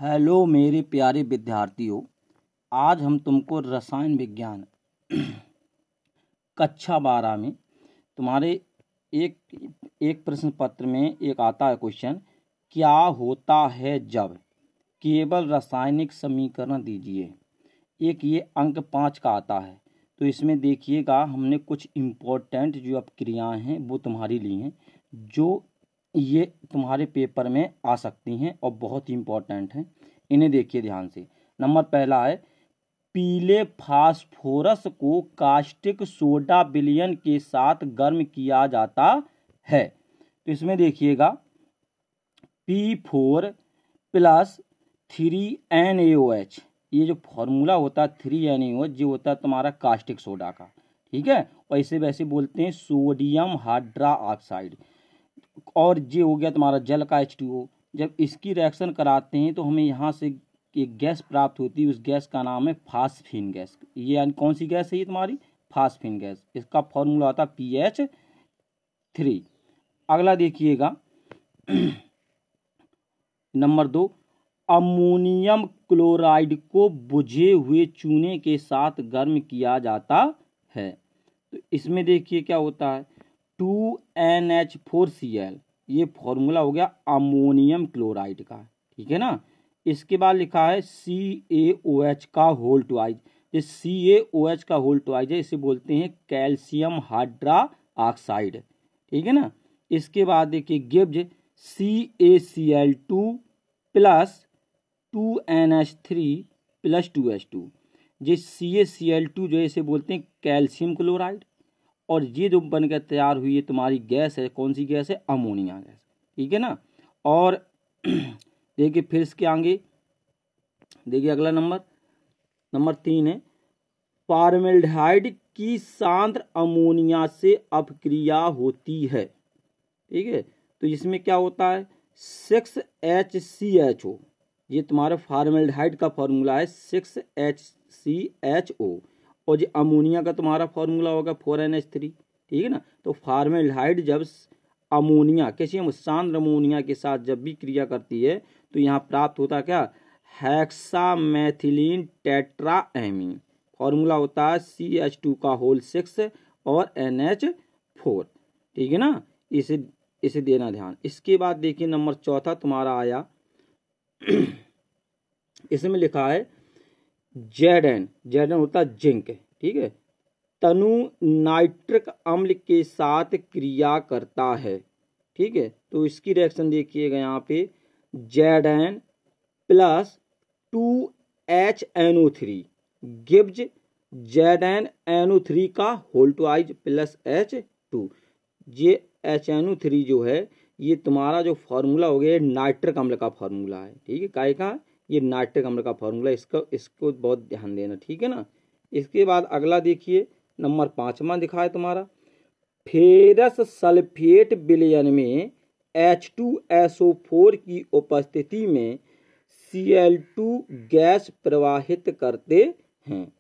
Hello मेरे प्यारे विद्यार्थियों, आज हम तुमको रसायन विज्ञान कक्षा 12 में तुम्हारे एक एक प्रश्न पत्र में एक आता है क्वेश्चन, क्या होता है जब केवल रासायनिक समीकरण दीजिए। एक ये अंक 5 का आता है। तो इसमें देखिएगा, हमने कुछ इम्पोर्टेंट जो अब क्रियाएँ हैं वो तुम्हारी ली हैं, जो ये तुम्हारे पेपर में आ सकती हैं और बहुत ही इम्पोर्टेंट हैं। इन्हें देखिए ध्यान से। नंबर पहला है, पीले फास्फोरस को कास्टिक सोडा विलयन के साथ गर्म किया जाता है। तो इसमें देखिएगा, P4 प्लस 3NaOH, ये जो फॉर्मूला होता है 3NaOH, जो होता है तुम्हारा कास्टिक सोडा का, ठीक है। और इसे वैसे बोलते हैं सोडियम हाइड्रा ऑक्साइड। और ये हो गया तुम्हारा जल का H2O। जब इसकी रिएक्शन कराते हैं तो हमें यहाँ से एक गैस प्राप्त होती है, उस गैस का नाम है फास्फीन गैस। ये यानी कौन सी गैस है? ये तुम्हारी फास्फीन गैस। इसका फॉर्मूला आता है PH3। अगला देखिएगा नंबर 2, अमोनियम क्लोराइड को बुझे हुए चूने के साथ गर्म किया जाता है। तो इसमें देखिए क्या होता है, 2NH4Cl, ये फॉर्मूला हो गया अमोनियम क्लोराइड का, ठीक है ना। इसके बाद लिखा है CaOH का होल ट्वाइज। ये CaOH का होल ट्वाइज है, इसे बोलते हैं कैल्शियम हाइड्रा ऑक्साइड, ठीक है ना। इसके बाद देखिए gives CaCl2 plus 2NH3 plus 2H2। ये CaCl2 जो है इसे बोलते हैं कैल्शियम क्लोराइड, और ये जो बनकर तैयार हुई है तुम्हारी गैस है, कौन सी गैस है? अमोनिया गैस, ठीक है ना। और देखिए फिर इसके आगे देखिए अगला नंबर 3 है, फॉर्मेल्डिहाइड की सांद्र अमोनिया से अपक्रिया होती है, ठीक है। तो इसमें क्या होता है, 6HCHO, ये तुम्हारा फॉर्मेल्डिहाइड का फॉर्मूला है 6HCHO, और ये अमोनिया का तुम्हारा फॉर्मूला होगा 4NH3, ठीक है ना। तो फॉर्मेल्डिहाइड जब अमोनिया, कैसे हम सांद्र अमोनिया के साथ जब भी क्रिया करती है तो यहाँ प्राप्त होता है क्या, हेक्सामेथिलीन टेट्राएमीन। फॉर्मूला होता है CH2 का होल 6 और NH4, ठीक है ना। इसे देना ध्यान। इसके बाद देखिए नंबर 4 तुम्हारा आया, इसमें लिखा है Zn होता है जिंक, ठीक है। तनु नाइट्रिक अम्ल के साथ क्रिया करता है, ठीक है। तो इसकी रिएक्शन देखिएगा यहाँ पे, Zn plus 2HNO3 gives ZnNO3 का होल ट्वाइज प्लस H2। ये HNO3 जो है ये तुम्हारा जो फॉर्मूला हो गया नाइट्रिक अम्ल का फॉर्मूला है, ठीक है। काय का? ये नाइट्रिक अम्ल का फॉर्मूला, इसको बहुत ध्यान देना, ठीक है ना। इसके बाद अगला देखिए नंबर 5वां दिखा है तुम्हारा, फेरस सल्फेट विलयन में H2SO4 की उपस्थिति में Cl2 गैस प्रवाहित करते हैं,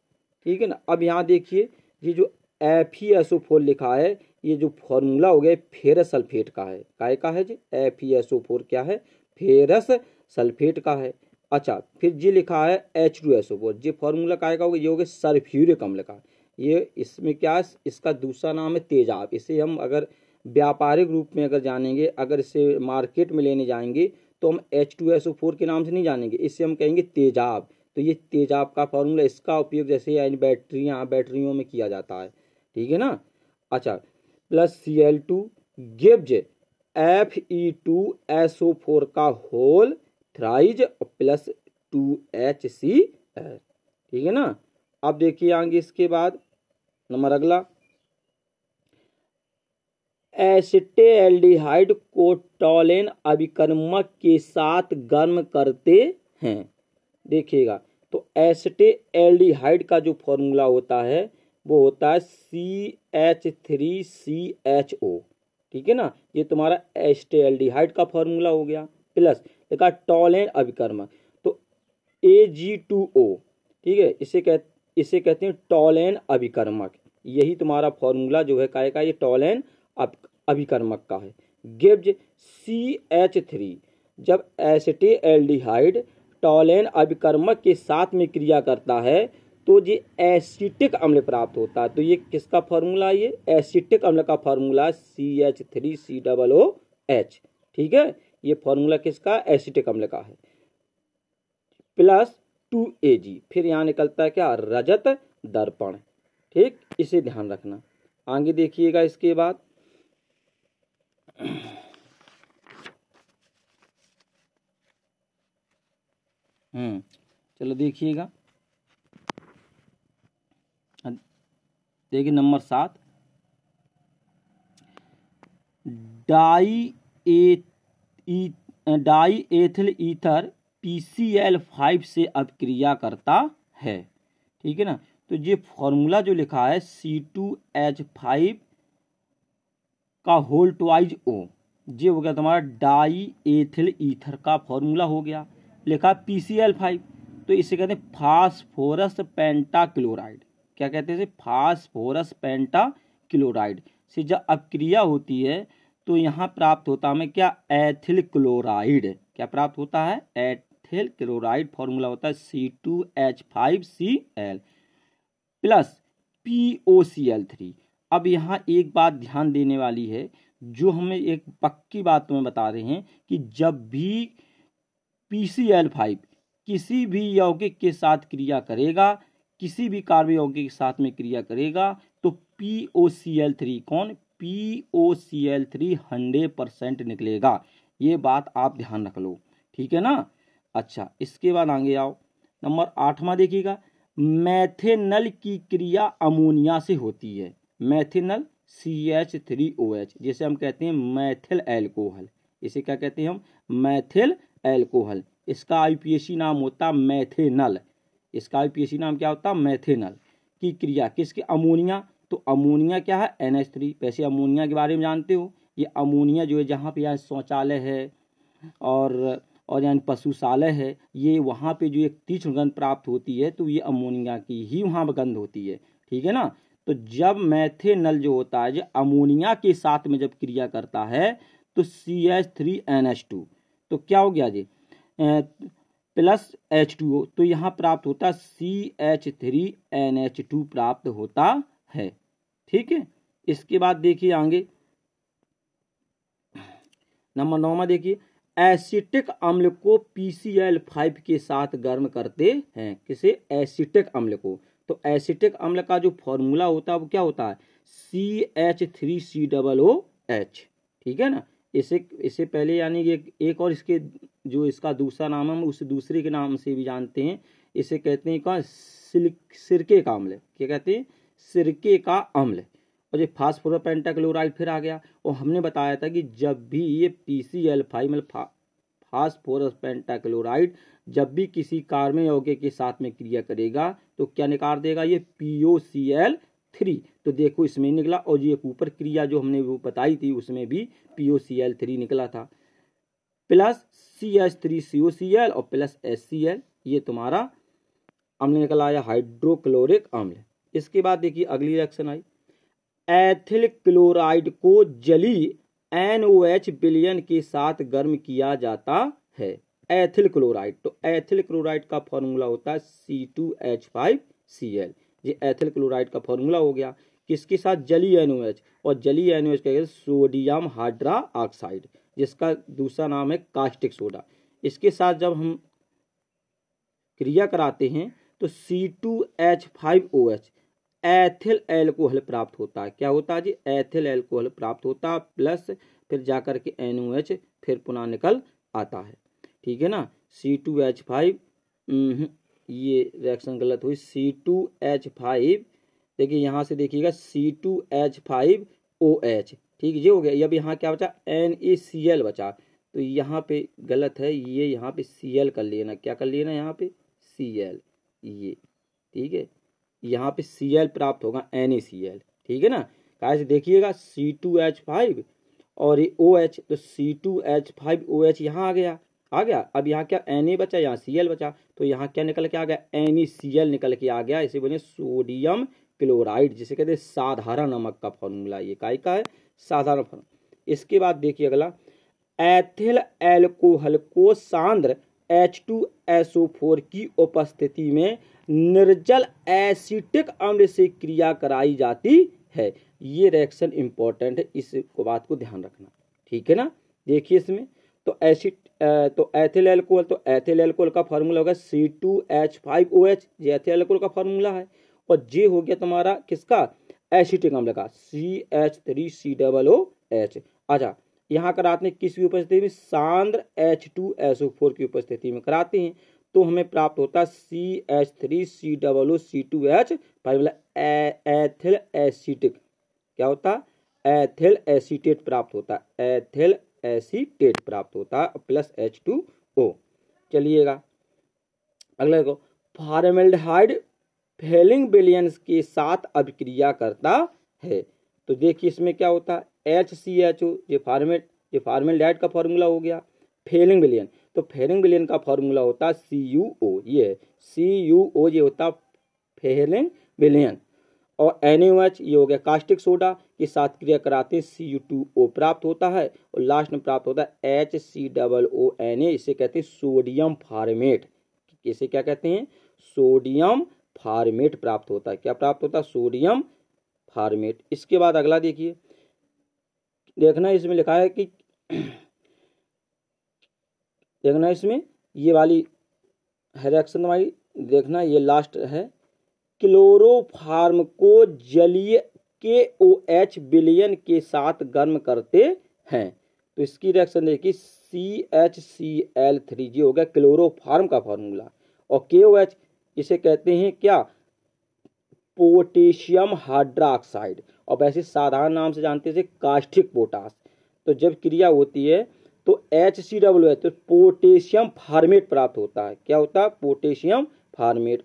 ठीक है ना। अब यहाँ देखिए ये जो FeSO4 लिखा है, ये जो फॉर्मूला हो गया फेरस सल्फेट का है। काय का है जी? FeSO4 क्या है? फेरस सल्फेट का है। अच्छा, फिर ये लिखा है H2SO4, ये फॉर्मूला काय का होगा? ये होगा सल्फ्यूरिक अम्ल का। ये इसमें क्या है, इसका दूसरा नाम है तेजाब। इसे हम अगर व्यापारिक रूप में अगर जानेंगे, अगर इसे मार्केट में लेने जाएंगे तो हम H2SO4 के नाम से नहीं जानेंगे, इससे हम कहेंगे तेजाब। तो ये तेजाब का फॉर्मूला, इसका उपयोग जैसे यानी बैटरियों में किया जाता है, ठीक है ना। अच्छा, प्लस Cl2 गिव्स Fe2SO4 का होल थ्राइज प्लस 2HCl, ठीक है ना। अब देखिए आगे इसके बाद नंबर अगला, एसिटेल्डिहाइड को टॉलेन अभिकर्मक के साथ गर्म करते हैं। देखिएगा, तो एसिटेल्डिहाइड का जो फॉर्मूला होता है वो होता है CH3CHO, ठीक है ना। ये तुम्हारा एसिटेल्डिहाइड का फॉर्मूला हो गया, प्लस देखा टॉलेन अभिकर्मक तो Ag2O, ठीक है। इसे कहते हैं टॉलेन अभिकर्मक। यही तुम्हारा फॉर्मूला जो है काय का, ये टॉलेन अभिकर्मक का है। गिव्स CH3, जब एसिटेल्डिहाइड टॉलेन अभिकर्मक के साथ में क्रिया करता है तो ये एसिटिक अम्ल प्राप्त होता है। तो ये किसका फॉर्मूला, ये एसिटिक अम्ल का फॉर्मूला CH3COOH। ठीक है, ये फॉर्मूला किसका, एसिटिक अम्ल का है। प्लस 2Ag, फिर यहाँ निकलता है क्या, रजत दर्पण। ठीक, इसे ध्यान रखना। आगे देखिएगा इसके बाद चलो देखिएगा, देखिए number 7, die ethyl ether PCl5 से अभिक्रिया करता है। ठीक है ना, तो ये फॉर्मूला जो लिखा है C2H5 का होल ट्वाइज O, ये हो गया तुम्हारा डाई एथिल ईथर का फॉर्मूला हो गया, लिखा PCl5। तो इसे कहते हैं फास्फोरस पेंटाक्लोराइड। क्या कहते हैं, फास्फोरस पेंटाक्लोराइड से जब अभिक्रिया होती है तो यहाँ प्राप्त होता है हमें क्या, एथिल क्लोराइड। क्या प्राप्त होता है, एथिल क्लोराइड। फॉर्मूला होता है C2H5Cl प्लस POCl3। अब यहाँ एक बात ध्यान देने वाली है, जो हमें एक पक्की बात तुम्हें बता रहे हैं कि जब भी PCl5 किसी भी यौगिक के साथ क्रिया करेगा, किसी भी कार्बन यौगिक के साथ में क्रिया करेगा, तो POCl3 कौन, POCl3 100% निकलेगा। ये बात आप ध्यान रख लो, ठीक है ना। अच्छा, इसके बाद आगे आओ, नंबर 8वां देखिएगा, मैथेनल की क्रिया अमोनिया से होती है। मैथेनल CH3OH, जिसे हम कहते हैं मैथिल एल्कोहल। इसे क्या कहते हैं हम, मैथिल एल्कोहल। इसका IUPAC नाम होता मैथेनल। इसका IUPAC नाम क्या होता, मैथेनल। की क्रिया किसके, अमोनिया। तो अमोनिया क्या है, NH3। वैसे अमोनिया के बारे में जानते हो, ये अमोनिया जो है जहाँ पे यहाँ शौचालय है और यानी पशुशालय है, ये वहाँ पे जो एक तीक्ष्ण गंध प्राप्त होती है, तो ये अमोनिया की ही वहाँ गंध होती है। ठीक है ना। तो जब मैथेनल जो होता है, जो अमोनिया के साथ में जब क्रिया करता है तो CH3NH2, तो क्या हो गया जी, प्लस H2O, तो यहाँ प्राप्त होता CH3NH2 प्राप्त होता है। ठीक है, इसके बाद देखिए आगे नंबर 9 देखिए, एसिटिक अम्ल को PCl5 के साथ गर्म करते हैं। किसे, एसिटिक अम्ल को। तो एसिटिक अम्ल का जो फॉर्मूला होता है वो क्या होता है, CH3COOH। ठीक है ना। इसे पहले यानी एक और इसके जो इसका दूसरा नाम है, हम उस दूसरे के नाम से भी जानते हैं। इसे कहते हैं कौन, सिरके का अम्ल। क्या कहते हैं, सिरके का अम्ल। और ये फास्फोरस पेंटाक्लोराइड फिर आ गया। और हमने बताया था कि जब भी ये PCl5 मतलब फास्फोरस पेंटाक्लोराइड जब भी किसी कार्बन यौगिक के साथ में क्रिया करेगा तो क्या निकाल देगा, ये POCl3। तो देखो इसमें निकला, और ये ऊपर क्रिया जो हमने वो बताई थी उसमें भी POCl3 निकला था, प्लस CH3COCl और प्लस HCl। ये तुम्हारा अम्ल निकल आया, हाइड्रोक्लोरिक अम्ल। इसके बाद देखिए अगली रिएक्शन आई, एथिल क्लोराइड को जलीय NOH विलयन के साथ गर्म किया जाता है। एथिल क्लोराइड, तो एथिल क्लोराइड का फॉर्मूला होता है C2H5Cl। ये एथिल क्लोराइड का फॉर्मूला हो गया, किसके साथ, जलीय NOH। और जलीय NOH का सोडियम हाइड्रा ऑक्साइड, जिसका दूसरा नाम है कास्टिक सोडा। इसके साथ जब हम क्रिया कराते हैं तो C2H5OH एथिल एल्कोहल प्राप्त होता है। क्या होता है जी, एथिल एल्कोहल प्राप्त होता है, प्लस फिर जाकर के NOH फिर पुनः निकल आता है। ठीक है ना। C2H5, ये रिएक्शन गलत हुई, C2H5, देखिए यहाँ से देखिएगा C2H5OH। ठीक है, ये हो गया। अब यहाँ क्या बचा, NaCl बचा, तो यहाँ पे गलत है, ये यहाँ पे Cl कर लेना। क्या कर लेना, यहाँ पे Cl, ये ठीक है, यहाँ पे Cl प्राप्त होगा, NaCl। ठीक है ना। कैसे देखिएगा, C2H5 और ये OH, तो C2H5OH यहाँ आ गया। अब यहाँ क्या, Na बचा, यहाँ Cl बचा, तो यहाँ क्या निकल के आ गया, NaCl निकल के आ गया। इसे बोले सोडियम क्लोराइड, जिसे कहते हैं साधारण नमक का फॉर्मूला। ये काय का है, साधारण फॉर्मूला। इसके बाद देखिए अगला, एथिल एल्कोहल को सांद्र H2SO4 की उपस्थिति में निर्जल एसिटिक अम्ल से क्रिया कराई जाती है। ये रिएक्शन इंपॉर्टेंट है, इस बात को ध्यान रखना, ठीक है ना। देखिए इसमें तो एथिल एल्कोहल, तो एथिल एल्कोहल का फार्मूला होगा C2H5OH, ये एथिल एल्कोहल का फार्मूला है। और जे हो गया तुम्हारा किसका, एसिटिक अम्ल का, CH3COOH। अच्छा, यहाँ कराते हैं किसकी उपस्थिति में, सांद्र H2SO4 की उपस्थिति में कराते हैं, तो हमें प्राप्त होता है CH3COOC2H, एथिल एसिटिक, क्या होता है, एथिल एसीटेट प्राप्त होता है, एथिल एसीटेट प्राप्त होता है प्लस H2O। चलिएगा अगला देखो, फॉर्मेल्डिहाइड फेलिंग विलयन के साथ अभिक्रिया करता है। तो देखिए इसमें क्या होता है, HCHO, ये फॉर्मेल्डिहाइड का फॉर्मूला हो गया। फेलिंग विलयन, तो फेलिंग विलयन का फॉर्मूला होता है CuO, ये है CuO, ये होता है फेलिंग विलयन। और NaOH, ये हो गया कास्टिक सोडा के साथ क्रिया कराते हैं Cu2O प्राप्त होता है। और लास्ट में प्राप्त होता है HCOONA, इसे कहते हैं सोडियम फॉर्मेट। इसे क्या कहते हैं, सोडियम फॉर्मेट प्राप्त होता है। क्या प्राप्त होता है, सोडियम फॉर्मेट। इसके बाद अगला देखिए, देखना इसमें लिखा है कि देखना इसमें ये वाली रिएक्शन हमारी, देखना ये लास्ट है, क्लोरोफार्म को जलीय KOH विलयन के साथ गर्म करते हैं। तो इसकी रिएक्शन देखिए, CHCl3, ये हो गया क्लोरोफार्म का फॉर्मूला। और KOH इसे कहते हैं क्या, पोटेशियम हाइड्रोक्साइड, और वैसे साधारण नाम से जानते हैं कास्टिक पोटास। तो जब क्रिया होती है तो HCOOH, तो पोटेशियम फॉर्मेट प्राप्त होता है। क्या होता है, potassium format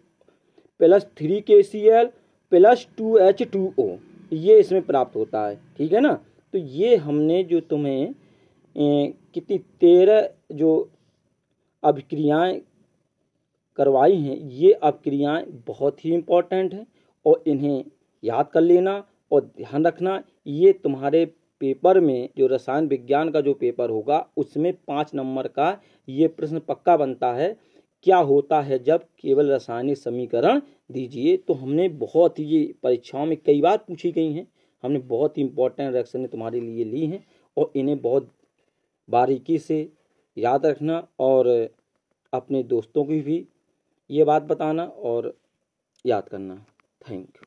plus 3KCl plus 2H2O, ये इसमें प्राप्त होता है, ठीक है ना। तो ये हमने जो तुम्हें कितनी 13 जो अभिक्रियाएं करवाई हैं, ये अभिक्रियाएं बहुत ही इम्पोर्टेंट हैं और इन्हें याद कर लेना और ध्यान रखना। ये तुम्हारे पेपर में जो रसायन विज्ञान का जो पेपर होगा उसमें 5 नंबर का ये प्रश्न पक्का बनता है, क्या होता है जब केवल रासायनिक समीकरण दीजिए। तो हमने बहुत ही, ये परीक्षाओं में कई बार पूछी गई हैं, हमने बहुत ही इंपॉर्टेंट रिएक्शन तुम्हारे लिए ली हैं और इन्हें बहुत बारीकी से याद रखना और अपने दोस्तों की भी ये बात बताना और याद करना। Thank you.